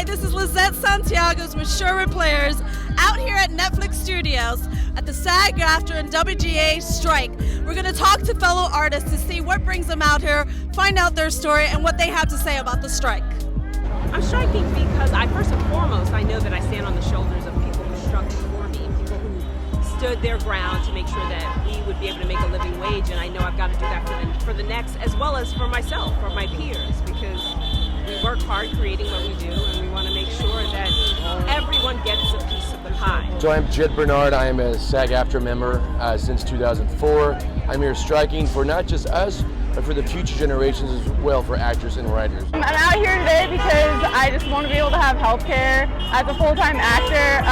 this is Lizette Santiago's with Sherwood Players out here at Netflix Studios at the SAG-AFTRA and WGA strike. We're going to talk to fellow artists to see what brings them out here, find out their story, and what they have to say about the strike. I'm striking because first and foremost, I know that I stand on the shoulders of people who struck before me, people who stood their ground to make sure that we would be able to make a living wage, and I know I've got to do that for the next, as well as for myself, for my peers, because we work hard creating what we do, and we want to make sure that everyone gets a piece of the pie. So I'm Jed Bernard. I am a SAG-AFTRA member since 2004. I'm here striking for not just us, but for the future generations as well, for actors and writers. I'm out here today because I just want to be able to have health care as a full-time actor,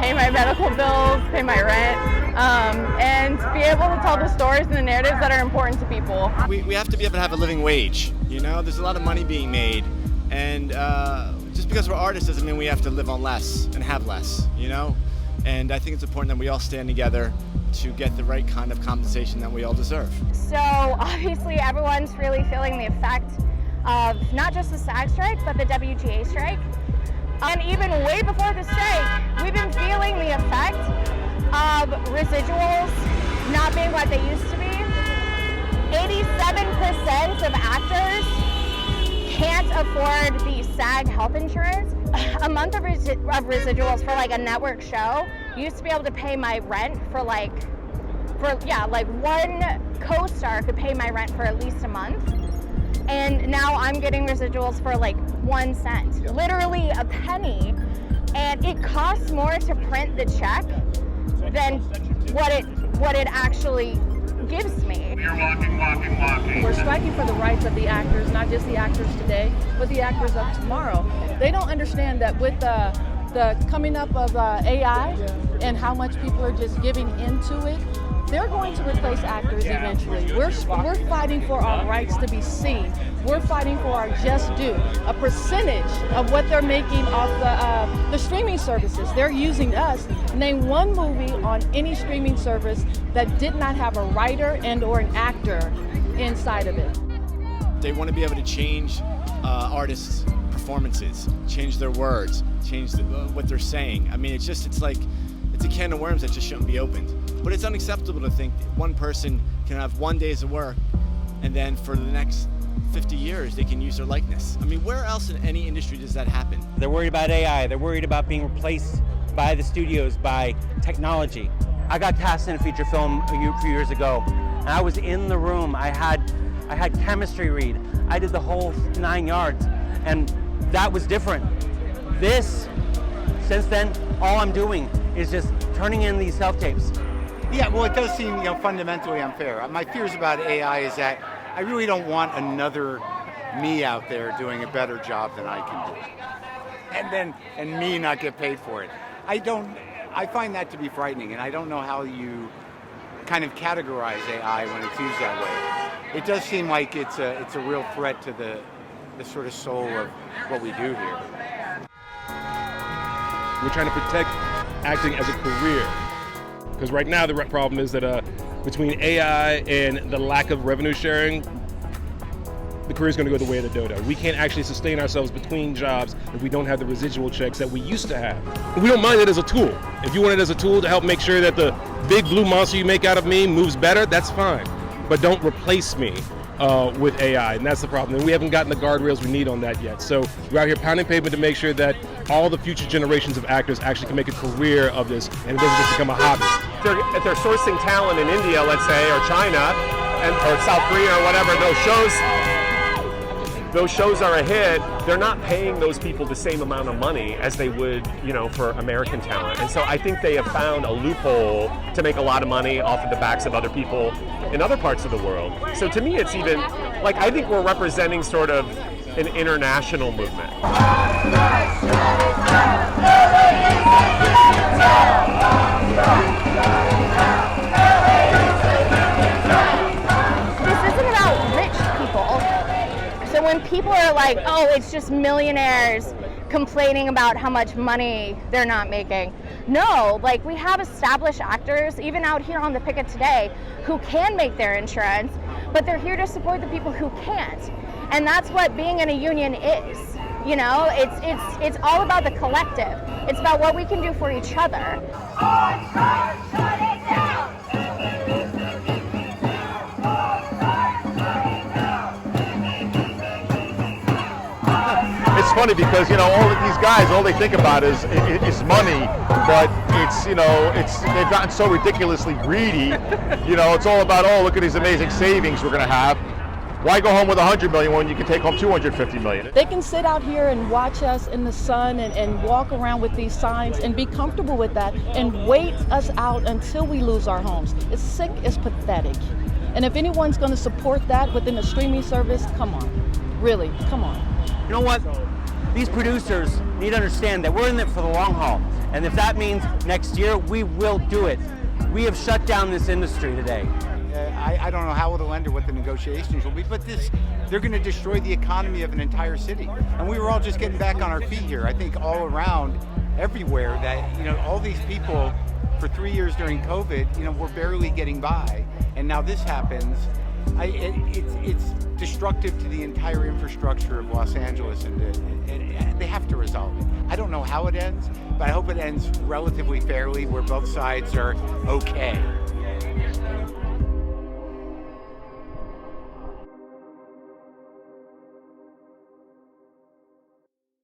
pay my medical bills, pay my rent, and be able to tell the stories and the narratives that are important to people. We have to be able to have a living wage, you know? There's a lot of money being made, and just because we're artists doesn't mean we have to live on less and have less, you know? And I think it's important that we all stand together to get the right kind of compensation that we all deserve. So obviously everyone's really feeling the effect of not just the SAG strike, but the WGA strike. And even way before the strike, we've been feeling the effect of residuals not being what they used to be. 87% of actors can't afford the SAG health insurance. A month of residuals for like a network show used to be able to pay my rent for one co-star could pay my rent for at least a month. And now I'm getting residuals for like 1 cent, literally a penny. And it costs more to print the check than what it actually gives me. We're striking for the rights of the actors, not just the actors today, but the actors of tomorrow. They don't understand that with the coming up of AI and how much people are just giving into it, they're going to replace actors eventually. We're fighting for our rights to be seen. We're fighting for our just due, a percentage of what they're making off the streaming services. They're using us. Name one movie on any streaming service that did not have a writer and or an actor inside of it. They want to be able to change artists' performances, change their words, change what they're saying. I mean, it's a can of worms that just shouldn't be opened. But it's unacceptable to think that one person can have 1 day's of work and then for the next 50 years they can use their likeness. I mean, where else in any industry does that happen? They're worried about AI. They're worried about being replaced by the studios, by technology. I got cast in a feature film a few years ago, and I was in the room. I had chemistry read. I did the whole 9 yards, and that was different. Since then, all I'm doing is just turning in these self-tapes. Yeah, well, it does seem, fundamentally unfair. My fears about AI is that I really don't want another me out there doing a better job than I can do, and me not get paid for it. I find that to be frightening, and I don't know how you kind of categorize AI when it's used that way. It does seem like it's a real threat to the sort of soul of what we do here. We're trying to protect acting as a career. Because right now the problem is that between AI and the lack of revenue sharing, the career is going to go the way of the dodo. We can't actually sustain ourselves between jobs if we don't have the residual checks that we used to have. We don't mind it as a tool. If you want it as a tool to help make sure that the big blue monster you make out of me moves better, that's fine. But don't replace me with AI, and that's the problem. And we haven't gotten the guardrails we need on that yet. So we're out here pounding pavement to make sure that all the future generations of actors actually can make a career of this, and it doesn't just become a hobby. If they're sourcing talent in India, let's say, or China, or South Korea, or whatever, those shows are a hit. They're not paying those people the same amount of money as they would, for American talent. And so I think they have found a loophole to make a lot of money off of the backs of other people in other parts of the world. So to me, it's even, I think we're representing sort of an international movement. This isn't about rich people. So when people are like, oh, it's just millionaires complaining about how much money they're not making. No, we have established actors, even out here on the picket today, who can make their insurance, but they're here to support the people who can't. And that's what being in a union is. You know, it's all about the collective. It's about what we can do for each other. It's funny because, you know, all of these guys, all they think about is money, but they've gotten so ridiculously greedy. You know, it's all about, oh, look at these amazing savings we're going to have. Why go home with $100 million when you can take home $250 million? They can sit out here and watch us in the sun and walk around with these signs and be comfortable with that and wait us out until we lose our homes. It's sick, it's pathetic. And if anyone's going to support that within a streaming service, come on. Really, come on. You know what? These producers need to understand that we're in it for the long haul. And if that means next year, we will do it. We have shut down this industry today. I don't know how it'll end or what the negotiations will be, but they're going to destroy the economy of an entire city. And we were all just getting back on our feet here. I think all around, everywhere, that, you know, all these people for 3 years during COVID, you know, were barely getting by. And now this happens. It's destructive to the entire infrastructure of Los Angeles, and they have to resolve it. I don't know how it ends, but I hope it ends relatively fairly where both sides are okay.